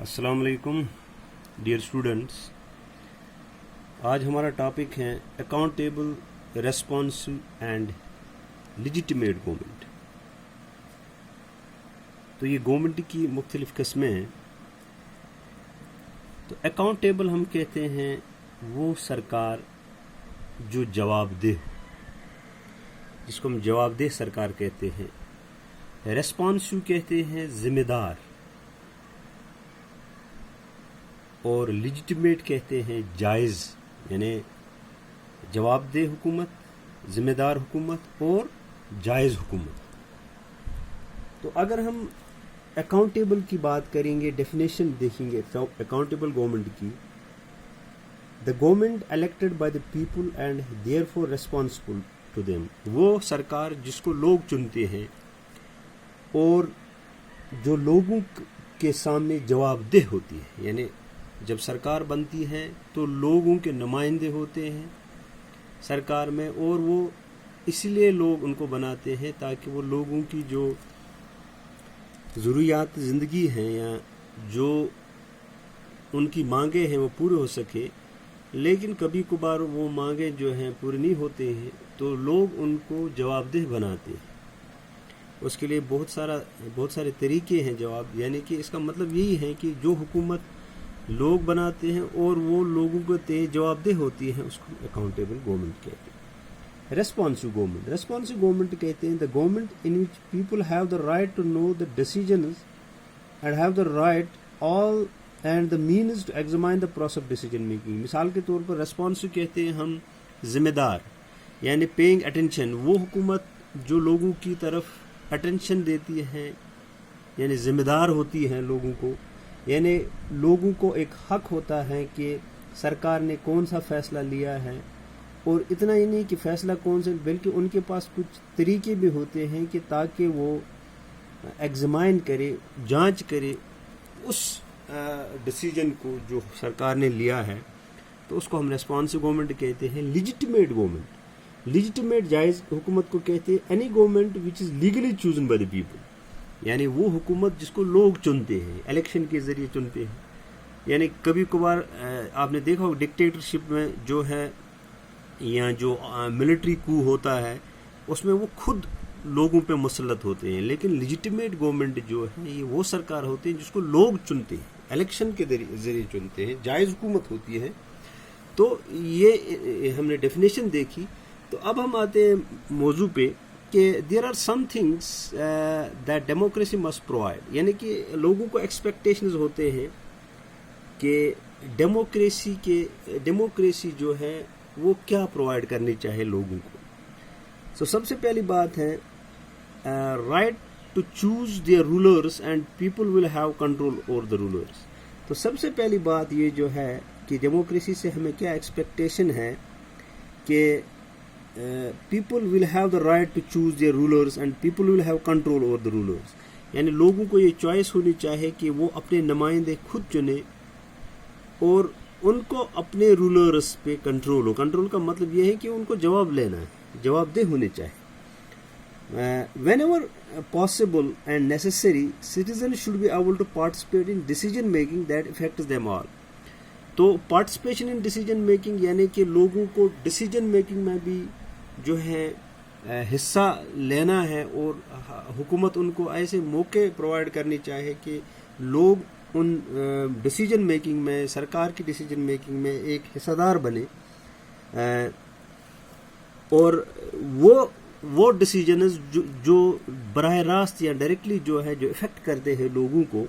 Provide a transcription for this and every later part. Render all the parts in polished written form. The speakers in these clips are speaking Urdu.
السلام علیکم ڈیئر اسٹوڈنٹس، آج ہمارا ٹاپک ہے accountable, responsive and legitimate government. تو یہ گورنمنٹ کی مختلف قسمیں ہیں۔ تو اکاؤنٹیبل ہم کہتے ہیں وہ سرکار جو جواب دہ، جس کو ہم جواب دہ سرکار کہتے ہیں۔ ریسپانسو کہتے ہیں ذمہ دار، اور لیجیٹیمیٹ کہتے ہیں جائز، یعنی جواب دہ حکومت، ذمہ دار حکومت اور جائز حکومت۔ تو اگر ہم اکاؤنٹیبل کی بات کریں گے، ڈیفینیشن دیکھیں گے اکاؤنٹیبل گورنمنٹ کی، the government elected by the people and therefore responsible to them, وہ سرکار جس کو لوگ چنتے ہیں اور جو لوگوں کے سامنے جواب دہ ہوتی ہے۔ یعنی جب سرکار بنتی ہے تو لوگوں کے نمائندے ہوتے ہیں سرکار میں، اور وہ اس لیے لوگ ان کو بناتے ہیں تاکہ وہ لوگوں کی جو ضروریات زندگی ہیں یا جو ان کی مانگیں ہیں وہ پورے ہو سکے۔ لیکن کبھی کبھار وہ مانگیں جو ہیں پورے نہیں ہوتے ہیں تو لوگ ان کو جواب دہ بناتے ہیں۔ اس کے لیے بہت سارے طریقے ہیں جواب، یعنی کہ اس کا مطلب یہی ہے کہ جو حکومت لوگ بناتے ہیں اور وہ لوگوں کو جواب دہ ہوتی ہیں، اس کو اکاؤنٹیبل گورنمنٹ کہتے ہیں۔ ریسپانسو گورنمنٹ کہتے ہیں the government in which people have the right to know the decisions and have the right all and the means to examine the process of decision making. مثال کے طور پر ریسپانسو کہتے ہیں ہم ذمہ دار، یعنی پیئنگ اٹینشن، وہ حکومت جو لوگوں کی طرف اٹینشن دیتی ہے، یعنی ذمہ دار ہوتی ہے لوگوں کو، یعنی لوگوں کو ایک حق ہوتا ہے کہ سرکار نے کون سا فیصلہ لیا ہے، اور اتنا ہی نہیں کہ فیصلہ کون سے، بلکہ ان کے پاس کچھ طریقے بھی ہوتے ہیں کہ تاکہ وہ ایگزامائن کرے، جانچ کرے اس ڈیسیجن کو جو سرکار نے لیا ہے۔ تو اس کو ہم ریسپانسو گورنمنٹ کہتے ہیں۔ لیجیٹیمیٹ جائز حکومت کو کہتے ہیں any government which is legally chosen by the people, یعنی وہ حکومت جس کو لوگ چنتے ہیں، الیکشن کے ذریعے چنتے ہیں۔ یعنی کبھی کبھار آپ نے دیکھا ہو ڈکٹیٹرشپ میں جو ہے یا جو ملٹری کو ہوتا ہے، اس میں وہ خود لوگوں پہ مسلط ہوتے ہیں، لیکن لیجیٹیمیٹ گورنمنٹ جو ہے یہ وہ سرکار ہوتے ہیں جس کو لوگ چنتے ہیں، الیکشن کے ذریعے چنتے ہیں، جائز حکومت ہوتی ہے۔ تو یہ ہم نے ڈیفینیشن دیکھی۔ تو اب ہم آتے ہیں موضوع پہ کہ there are some things that democracy must provide, یعنی کہ لوگوں کو ایکسپیکٹیشنز ہوتے ہیں کہ ڈیموکریسی جو ہے وہ کیا پرووائڈ کرنی چاہے لوگوں کو۔ سب سے پہلی بات ہے right to choose their rulers and people will have control over the rulers. تو سب سے پہلی بات یہ جو ہے کہ ڈیموکریسی سے ہمیں کیا ایکسپیکٹیشن ہے کہ people will have the right to choose their rulers and people will have control over the rulers، یعنی لوگوں کو یہ چوائس ہونی چاہیے کہ وہ اپنے نمائندے خود چنے اور ان کو اپنے رولرز پہ کنٹرول ہو۔ کنٹرول کا مطلب یہ ہے کہ ان کو جواب لینا ہے، جواب دہ ہونے چاہیے۔ whenever possible and necessary citizens should be able to participate in decision making that affects them all۔ تو پارٹیسپیشن ان ڈیسیجن میکنگ، یعنی کہ لوگوں کو ڈیسیجن میکنگ میں بھی جو ہے حصہ لینا ہے، اور حکومت ان کو ایسے موقع پرووائڈ کرنی چاہے کہ لوگ ان ڈیسیجن میکنگ میں، سرکار کی ڈیسیجن میکنگ میں ایک حصہ دار بنے، اور وہ ڈیسیجنز جو براہ راست یا ڈائریکٹلی جو ہے جو افیکٹ کرتے ہیں لوگوں کو۔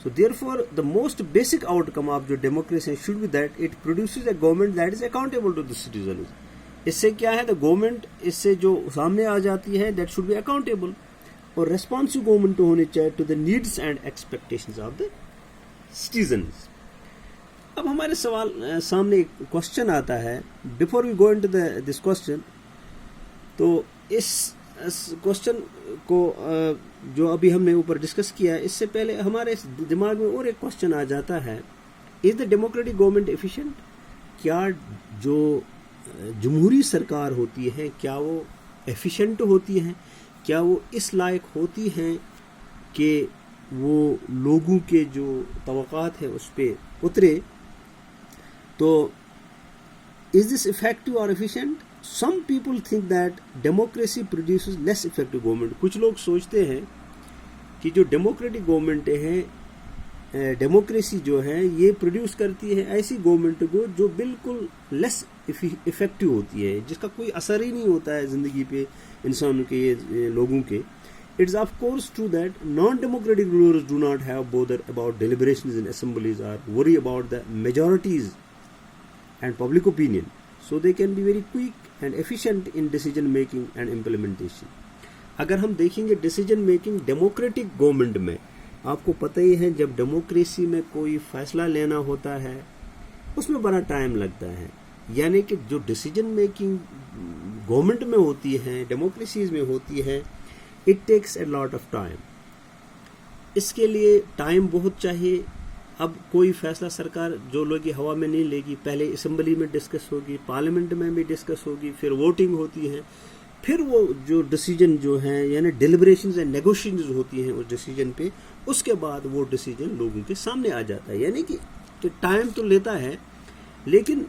So therefore the most basic outcome of the democracy should be that it produces a government that is accountable to the citizens۔ اس سے کیا ہے، the government اس سے جو سامنے آ جاتی ہے that should be accountable، اور responsive government ہونی چاہیے to the needs and expectations of the citizens۔ اب ہمارے سامنے ایک کوشچن آتا ہے، before we go into this question، تو اس کوشچن کو جو ابھی ہم نے اوپر ڈسکس کیا ہے، اس سے پہلے ہمارے دماغ میں اور ایک کوشچن آ جاتا ہے، از دا ڈیموکریٹک گورنمنٹ ایفیشینٹ؟ کیا جو جمہوری سرکار ہوتی ہے کیا وہ ایفیشینٹ ہوتی ہیں؟ کیا وہ اس لائق ہوتی ہیں کہ وہ لوگوں کے جو توقعات ہیں اس پہ اترے تو is this effective or efficient? Some people think that democracy produces less effective government. کچھ لوگ سوچتے ہیں کہ جو ڈیموکریٹک گورنمنٹ ہے ڈیموکریسی جو ہے یہ پروڈیوس کرتی ہے ایسی گورنمنٹ کو جو بالکل لیس افیکٹو ہوتی ہے، جس کا کوئی اثر ہی نہیں ہوتا ہے زندگی پہ انسانوں کے لوگوں کے. It's of course true that non-democratic rulers do not have bother about deliberations in assemblies or worry about the majorities and public opinion, so they can be very quick and efficient in decision making and implementation. اگر ہم دیکھیں گے ڈیسیجن میکنگ ڈیموکریٹک گورنمنٹ میں، آپ کو پتہ ہی ہے جب ڈیموکریسی میں کوئی فیصلہ لینا ہوتا ہے اس میں بڑا ٹائم لگتا ہے، یعنی کہ جو ڈیسیجن میکنگ گورنمنٹ میں ہوتی ہے ڈیموکریسیز میں ہوتی ہے it takes a lot of time. اس کے لیے ٹائم بہت چاہیے. اب کوئی فیصلہ سرکار جو لوگ ہوا میں نہیں لے گی، پہلے اسمبلی میں ڈسکس ہوگی، پارلیمنٹ میں بھی ڈسکس ہوگی، پھر ووٹنگ ہوتی ہے، پھر وہ جو ڈیسیجن جو ہیں یعنی ڈیلیبریشنز اینڈ نیگوشیشنز ہوتی ہیں اس ڈیسیجن پہ، اس کے بعد وہ ڈیسیجن لوگوں کے سامنے آ جاتا ہے. یعنی کہ ٹائم تو لیتا ہے لیکن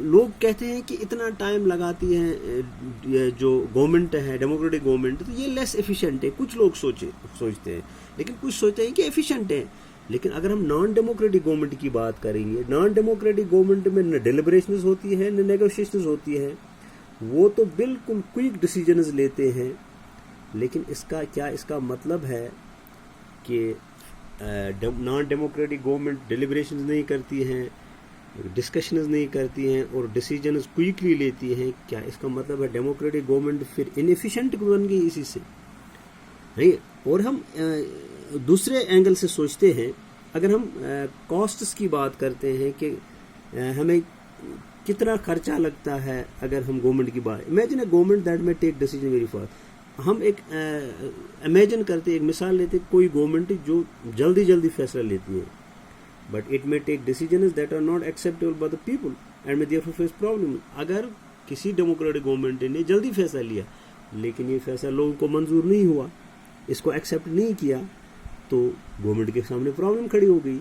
لوگ کہتے ہیں کہ اتنا ٹائم لگاتی ہے جو گورنمنٹ ہے ڈیموکریٹک گورنمنٹ تو یہ لیس ایفیشینٹ ہے. کچھ لوگ سوچتے ہیں لیکن کچھ سوچتے ہیں کہ ایفیشینٹ ہے. لیکن اگر ہم نان ڈیموکریٹک گورنمنٹ کی بات کریں گے، نان ڈیموکریٹک گورنمنٹ میں نہ ڈیلیبریشنز ہوتی ہے نہ نیگوشیشنز ہوتی ہے، وہ تو بالکل کوئک ڈیسیجنز لیتے ہیں. لیکن اس کا مطلب ہے کہ نان ڈیموکریٹک گورنمنٹ ڈیلیبریشنز نہیں کرتی ہیں، ڈسکشنز نہیں کرتی ہیں اور ڈیسیجنز کوئکلی لیتی ہیں؟ کیا اس کا مطلب ہے ڈیموکریٹک گورنمنٹ پھر انیفیشینٹ بن گئی اسی سے؟ نہیں. اور ہم دوسرے اینگل سے سوچتے ہیں، اگر ہم کاسٹس کی بات کرتے ہیں کہ ہمیں کتنا خرچہ لگتا ہے اگر ہم گورنمنٹ کی بات، امیجن اے گورنمنٹ دیٹ میں ٹیک ڈیسیجن ویری فاسٹ. ہم ایک امیجن کرتے ایک مثال لیتے کوئی گورنمنٹ جو جلدی فیصلہ لیتی ہے، but it may take decisions that are not acceptable by the people and may therefore face problem. اگر کسی ڈیموکریٹک گورنمنٹ نے جلدی فیصلہ لیا لیکن یہ فیصلہ لوگوں کو منظور نہیں ہوا، اس کو ایکسیپٹ نہیں کیا، تو گورنمنٹ کے سامنے پرابلم کھڑی ہو گئی.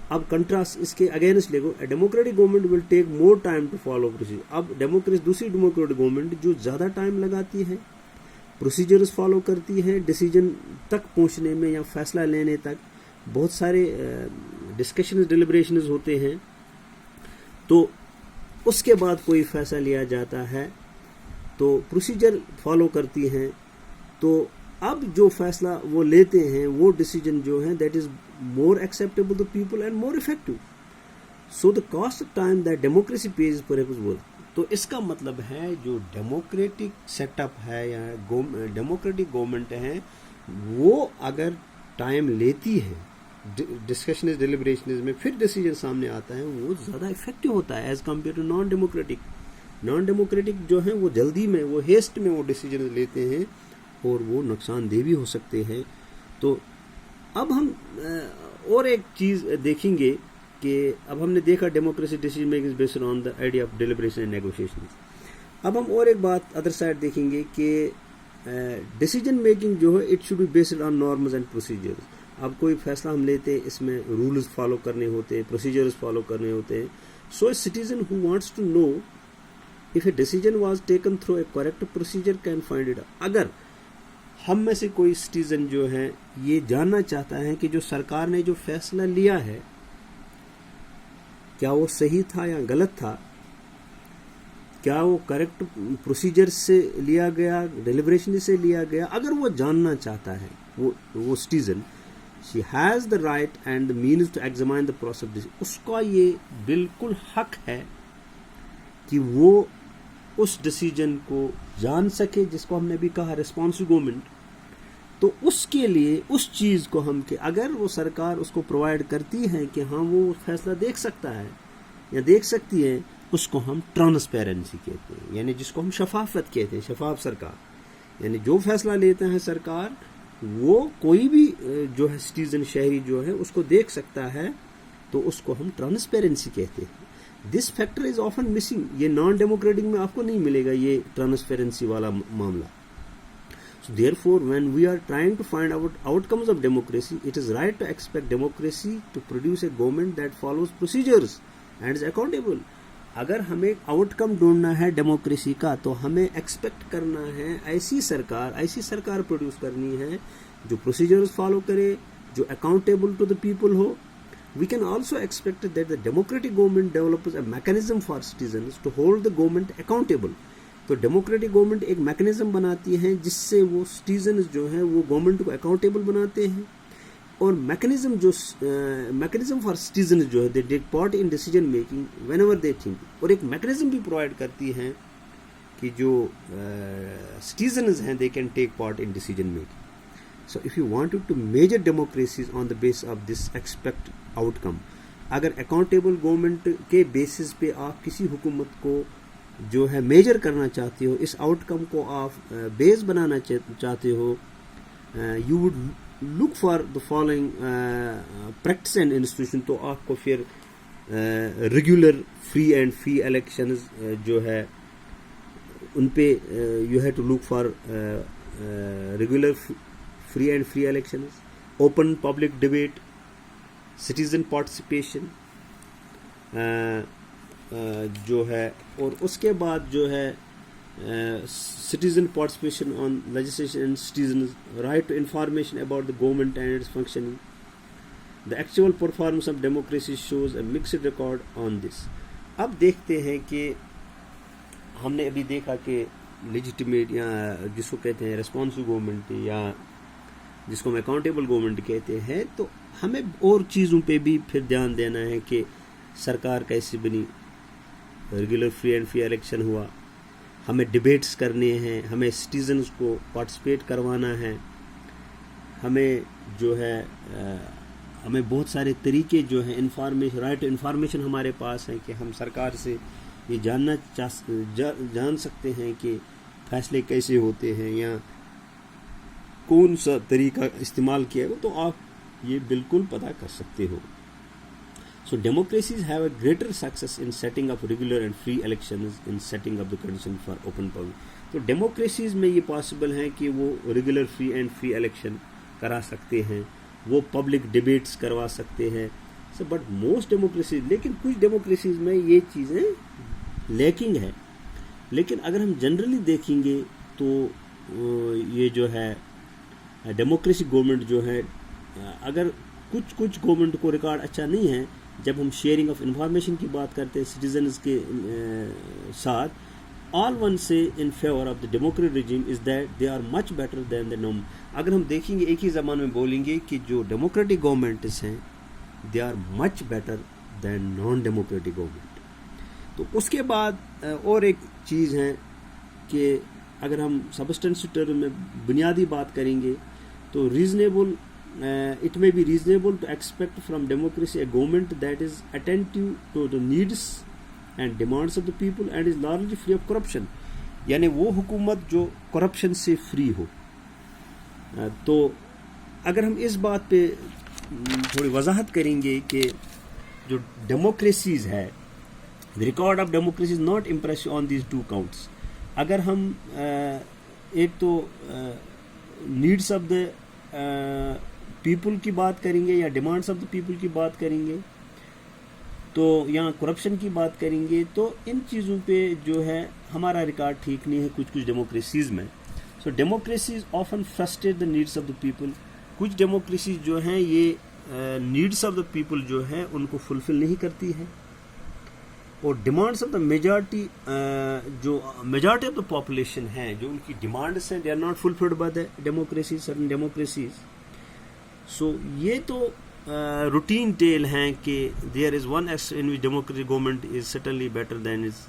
اب کنٹراسٹ اس کے اگینسٹ لے گو، democratic government will take more time to follow procedure. اب دوسری ڈیموکریٹک گورنمنٹ جو زیادہ ٹائم لگاتی ہے، پروسیجرز فالو کرتی ہے، ڈیسیجن تک پہنچنے میں یا فیصلہ لینے تک بہت سارے ڈسکشنز ڈیلیبریشنز ہوتے ہیں، تو اس کے بعد کوئی فیصلہ لیا جاتا ہے تو پروسیجر فالو کرتی ہیں. تو اب جو فیصلہ وہ لیتے ہیں وہ ڈیسیجن جو ہیں that is more acceptable to people and more effective. So the cost of time that democracy pays پر تو اس کا مطلب ہے جو ڈیموکریٹک سیٹ اپ ہے یا ڈیموکریٹک گورنمنٹ ہے وہ اگر ٹائم لیتی ہے ڈسکشنز ڈیلیبریشنز میں پھر ڈیسیجن سامنے آتا ہے وہ زیادہ افیکٹو ہوتا ہے as compare to non democratic. Non democratic جو ہیں وہ جلدی میں وہ ہیسٹ میں وہ ڈیسیجن لیتے ہیں اور وہ نقصان دہ بھی ہو سکتے ہیں. تو اب ہم اور ایک چیز دیکھیں گے کہ اب ہم نے دیکھا democracy decision making based on the idea of deliberation and negotiation. اب ہم اور ایک بات ادر سائڈ دیکھیں گے کہ ڈیسیجن میکنگ جو ہے it should be based on norms and procedures. اب کوئی فیصلہ ہم لیتے ہیں اس میں رولز فالو کرنے ہوتے ہیں، پروسیجرز فالو کرنے ہوتے ہیں. So a citizen who wants to know if a decision was taken through a correct procedure can find it. اگر ہم میں سے کوئی سٹیزن جو ہے یہ جاننا چاہتا ہے کہ جو سرکار نے جو فیصلہ لیا ہے کیا وہ صحیح تھا یا غلط تھا، کیا وہ کریکٹ پروسیجر سے لیا گیا، ڈیلیبریشن سے لیا گیا، اگر وہ جاننا چاہتا ہے وہ citizen she has the right and the means to examine the process. اس کا یہ بالکل حق ہے کہ وہ اس ڈیسیجن کو جان سکے جس کو ہم نے بھی کہا ریسپانسو گورنمنٹ. تو اس کے لیے اس چیز کو ہم کہ اگر وہ سرکار اس کو پرووائڈ کرتی ہے کہ ہاں وہ فیصلہ دیکھ سکتا ہے یا دیکھ سکتی ہے، اس کو ہم ٹرانسپیرنسی کہتے ہیں، یعنی جس کو ہم شفافت کہتے ہیں، شفاف سرکار. یعنی جو فیصلہ لیتے ہیں سرکار وہ کوئی بھی جو ہے سٹیزن شہری جو ہے اس کو دیکھ سکتا ہے، تو اس کو ہم ٹرانسپیرنسی کہتے ہیں. This factor is often missing. یہ نان ڈیموکریٹک میں آپ کو نہیں ملے گا یہ ٹرانسپیرنسی والا معاملہ. So therefore, when we are trying to find out outcomes of democracy, it is right to expect democracy to produce a government that follows procedures and is accountable. اگر ہمیں آؤٹ کم ڈھونڈنا ہے ڈیموکریسی کا تو ہمیں ایکسپیکٹ کرنا ہے ایسی سرکار پروڈیوس کرنی ہے جو پروسیجرز فالو کرے, جو اکاؤنٹیبل ٹو دا پیپل ہو. We can also expect that the democratic government develops a mechanism for citizens to hold the government accountable. تو ڈیموکریٹک گورنمنٹ ایک میکنزم بناتی ہے جس سے وہ سٹیزنز جو ہیں وہ گورنمنٹ کو اکاؤنٹیبل بناتے ہیں, اور میکنزم فار سٹیزنز جو ہے they take part in decision making whenever they think, اور ایک میکنزم بھی پرووائڈ کرتی ہیں کہ جو سٹیزنز ہیں they can take part in decision making. So if you wanted to measure democracies on the base of this expect outcome, اگر اکاؤنٹیبل گورنمنٹ کے بیسس پہ آپ کسی حکومت کو جو ہے میجر کرنا چاہتے ہو, اس آؤٹ کم کو آپ بیس بنانا چاہتے ہو, you would look for the following practice and institution. تو آپ کو پھر regular free and free elections جو ہے ان پہ you have to look for regular free and free elections, open public debate, citizen participation جو ہے, اور اس کے بعد جو ہے citizen participation on legislation and citizens' right to information about the government and its functioning. The actual performance of democracy shows a mixed record on this. اب دیکھتے ہیں کہ ہم نے ابھی دیکھا کہ لیجیٹیمیٹ یا جس کو کہتے ہیں ریسپانسو گورنمنٹ یا جس کو ہم اکاؤنٹیبل گورنمنٹ کہتے ہیں, تو ہمیں اور چیزوں پہ بھی پھر دھیان دینا ہے کہ سرکار کیسی بنی, regular free and free election ہوا, ہمیں ڈبیٹس کرنے ہیں, ہمیں سٹیزنز کو پارٹیسپیٹ کروانا ہے, ہمیں جو ہے ہمیں بہت سارے طریقے جو ہیں انفارمیشن, رائٹ ٹو انفارمیشن ہمارے پاس ہیں کہ ہم سرکار سے یہ جان سکتے ہیں کہ فیصلے کیسے ہوتے ہیں یا کون سا طریقہ استعمال کیا ہے, تو آپ یہ بالکل پتہ کر سکتے ہو. So democracies have a greater success in setting up regular and free elections, in setting up the condition for open public. تو democracies میں یہ possible ہیں کہ وہ regular free and free election کرا سکتے ہیں, وہ public debates کروا سکتے ہیں. So but most democracies, لیکن کچھ democracies میں یہ چیزیں لیکنگ ہے. لیکن اگر ہم جنرلی دیکھیں گے تو یہ جو ہے ڈیموکریسی گورنمنٹ جو ہے, اگر کچھ گورنمنٹ کو ریکارڈ اچھا نہیں ہے, جب ہم شیئرنگ آف انفارمیشن کی بات کرتے ہیں سٹیزنز کے ساتھ, آل ون سے in favour of the democrat regime is that they are much better than the non. اگر ہم دیکھیں گے ایک ہی زبان میں بولیں گے کہ جو ڈیموکریٹک گورنمنٹس ہیں they are much better than non democratic government. تو اس کے بعد اور ایک چیز ہے کہ اگر ہم سبسٹنسیو ٹرم میں بنیادی بات کریں گے تو reasonable it may be reasonable to expect from democracy a government that is attentive to the needs and demands of the people and is largely free of corruption. یعنی وہ حکومت جو کرپشن سے فری ہو. تو اگر ہم اس بات پہ تھوڑی وضاحت کریں گے کہ جو ڈیموکریسیز ہے, the record of democracy is not impressive on these two counts. اگر ہم ایک تو نیڈس آف دا پیپل کی بات کریں گے یا ڈیمانڈس آف دا پیپل کی بات کریں گے, تو یہاں کرپشن کی بات کریں گے, تو ان چیزوں پہ جو ہے ہمارا ریکارڈ ٹھیک نہیں ہے کچھ ڈیموکریسیز میں. So democracies often frustrate the needs of the people. کچھ ڈیموکریسیز جو ہیں یہ نیڈس آف دا پیپل جو ہے ان کو فلفل نہیں کرتی ہے, اور ڈیمانڈس آف دا میجارٹی جو میجارٹی آف دا پاپولیشن ہیں جو ان کی ڈیمانڈس ہیں they are not fulfilled by the democracies, certain democracies. So یہ تو روٹین ٹیل ہیں کہ there is one x in which democratic government is certainly better than is.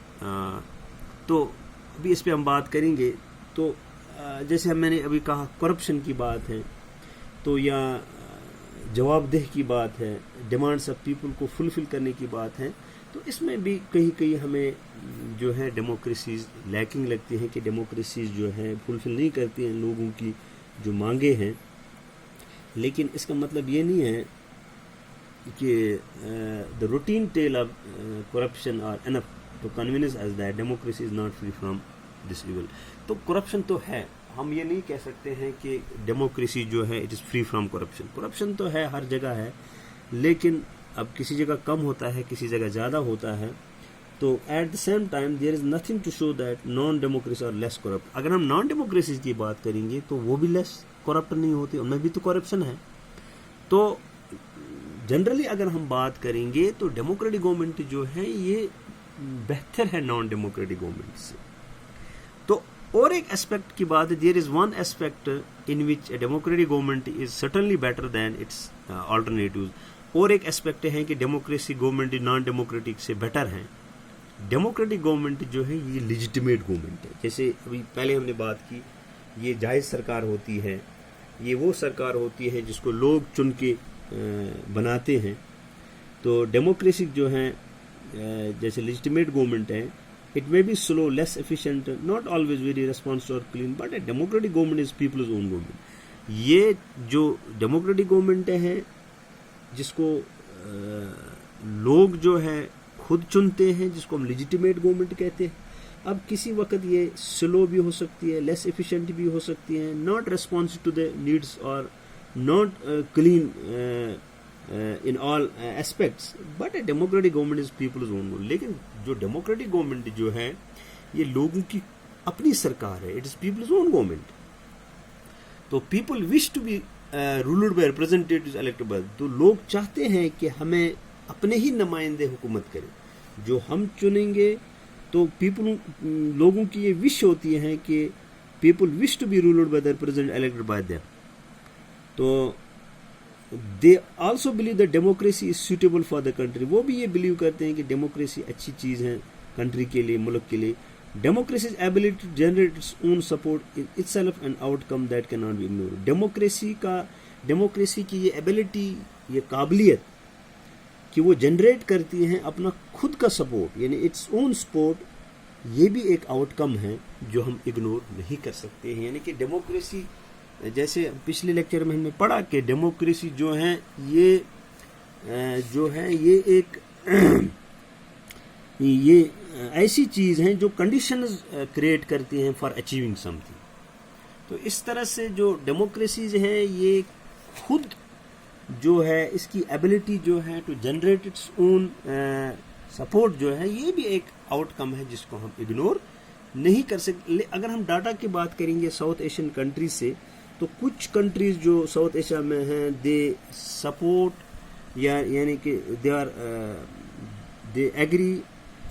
تو ابھی اس پہ ہم بات کریں گے. تو جیسے میں نے ابھی کہا کرپشن کی بات ہے, تو یا جواب دہ کی بات ہے, ڈیمانڈس آف پیپل کو فلفل کرنے کی بات ہے, تو اس میں بھی کہیں ہمیں جو ہے ڈیموکریسیز لیکنگ لگتی ہیں کہ ڈیموکریسیز جو ہے فلفل نہیں کرتی ہیں لوگوں کی جو مانگیں ہیں. لیکن اس کا مطلب یہ نہیں ہے کہ the routine tale of corruption are enough to convince us that democracy is not free from this evil. تو کرپشن تو ہے, ہم یہ نہیں کہہ سکتے ہیں کہ ڈیموکریسی جو ہے it is free from corruption. Corruption تو ہے ہر جگہ ہے, لیکن اب کسی جگہ کم ہوتا ہے, کسی جگہ زیادہ ہوتا ہے. تو at the same time there is nothing to show that non democracy are less corrupt. اگر ہم نان ڈیموکریسی کی بات کریں گے تو وہ بھی لیس کرپٹ نہیں ہوتی, ان میں بھی تو کرپشن ہے. تو جنرلی اگر ہم بات کریں گے تو ڈیموکریٹک گورنمنٹ جو ہے یہ بہتر ہے نان ڈیموکریٹک گورنمنٹ سے. تو اور ایک اسپیکٹ کی بات ہے, there is one aspect in which democratic government is certainly better than its alternatives. اور ایک اسپیکٹ ہے کہ ڈیموکریسی گورنمنٹ نان ڈیموکریٹک سے بیٹر ہیں. ڈیموکریٹک گورنمنٹ جو ہے یہ لیجیٹمیٹ گورنمنٹ ہے. جیسے ابھی پہلے ہم نے بات کی, یہ جائز سرکار ہوتی ہے, یہ وہ سرکار ہوتی ہے جس کو لوگ چن کے بناتے ہیں. تو ڈیموکریسی جو ہیں جیسے لیجیٹمیٹ گورنمنٹ ہے, it may be slow, less efficient, not always very responsive اور clean, but a democratic government is people's own government. یہ جو ڈیموکریٹک گورنمنٹ ہے جس کو لوگ جو ہے خود چنتے ہیں, جس کو ہم لیجیٹمیٹ گورنمنٹ کہتے ہیں. اب کسی وقت یہ سلو بھی ہو سکتی ہے, لیس ایفیشینٹ بھی ہو سکتی ہے, not response to the needs اور not clean in all aspects, but a democratic government is people's own government. لیکن جو ڈیموکریٹک گورنمنٹ جو ہے یہ لوگوں کی اپنی سرکار ہے, it is people's own government. تو people wish to be ruled by representatives elected by, تو لوگ چاہتے ہیں کہ ہمیں اپنے ہی نمائندے حکومت کریں, جو ہم چنیں گے. تو لوگوں کی یہ وش ہوتی ہے کہ people wish to be ruled by the representative elected by them. تو they also believe that democracy is suitable for the country. وہ بھی یہ بلیو کرتے ہیں کہ ڈیموکریسی اچھی چیز ہے کنٹری کے لیے, ملک کے لیے. Democracy's ability to generate its own support is itself an outcome that cannot be ignored. Democracy کی یہ ایبلٹی, یہ قابلیت کہ وہ جنریٹ کرتی ہیں اپنا خود کا سپورٹ, یعنی اٹس اون سپورٹ, یہ بھی ایک آؤٹ کم ہے جو ہم اگنور نہیں کر سکتے ہیں. یعنی کہ ڈیموکریسی, جیسے پچھلے لیکچر میں ہم نے پڑھا کہ ڈیموکریسی جو ہے یہ ایک یہ ایسی چیز ہیں جو کنڈیشنز کریٹ کرتی ہیں فار اچیونگ سم تھنگ. تو اس طرح سے جو ڈیموکریسیز ہیں یہ خود جو ہے اس کی ایبلٹی جو ہے to generate its own support جو ہے یہ بھی ایک آؤٹ کم ہے جس کو ہم اگنور نہیں کر سکتے. اگر ہم ڈاٹا کی بات کریں گے ساؤتھ ایشین کنٹریز سے, تو کچھ کنٹریز جو ساؤتھ ایشیا میں ہیں دے سپورٹ یعنی کہ دے ایگری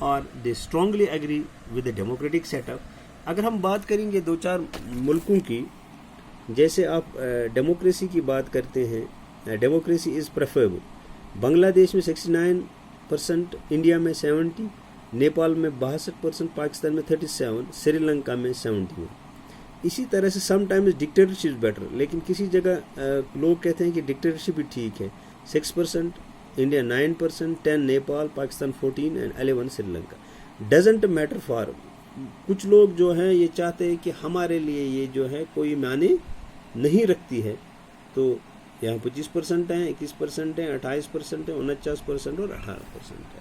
اور they strongly agree with a democratic setup. اگر ہم بات کریں گے 2-4 ملکوں کی, جیسے آپ ڈیموکریسی کی بات کرتے ہیں, ڈیموکریسی از پریفریبل. بنگلہ دیش میں 69%, انڈیا میں 70%, نیپال میں 62%, پاکستان میں 37%, سری لنکا میں 71%. اسی طرح سے سم ٹائمز ڈکٹیٹرشپ بیٹر, لیکن کسی جگہ لوگ کہتے ہیں کہ ڈکٹیٹرشپ بھی ٹھیک ہے. 6% India, 9%, 10 Nepal, Pakistan 14 and 11 Sri Lanka. Doesn't matter for, کچھ لوگ جو ہیں یہ چاہتے ہیں کہ ہمارے لیے یہ جو ہے کوئی معنی نہیں رکھتی ہے. تو یہاں 25% ہیں, 21% ہیں, 28% ہیں, 49% اور 18% ہے.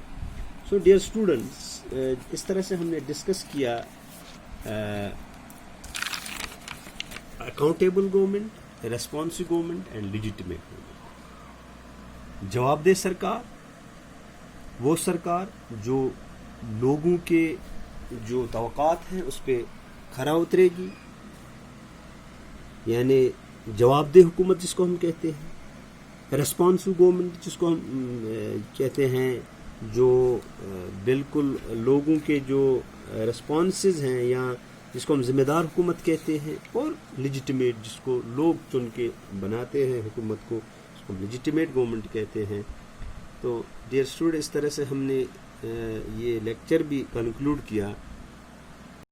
سو ڈیئر اسٹوڈنٹس, اس طرح سے ہم نے ڈسکس کیا accountable government, responsive government and legitimate government. جواب دہ سرکار وہ سرکار جو لوگوں کے جو توقعات ہیں اس پہ کھرا اترے گی, یعنی جواب دہ حکومت جس کو ہم کہتے ہیں. ریسپانسو گورنمنٹ جس کو ہم کہتے ہیں جو بالکل لوگوں کے جو ریسپانسز ہیں یا جس کو ہم ذمہ دار حکومت کہتے ہیں. اور لیجیٹمیٹ جس کو لوگ چن کے بناتے ہیں حکومت کو, اس کو لیجیٹمیٹ گورنمنٹ کہتے ہیں. تو ڈیئر اسٹوڈنٹ, اس طرح سے ہم نے یہ لیکچر بھی کنکلوڈ کیا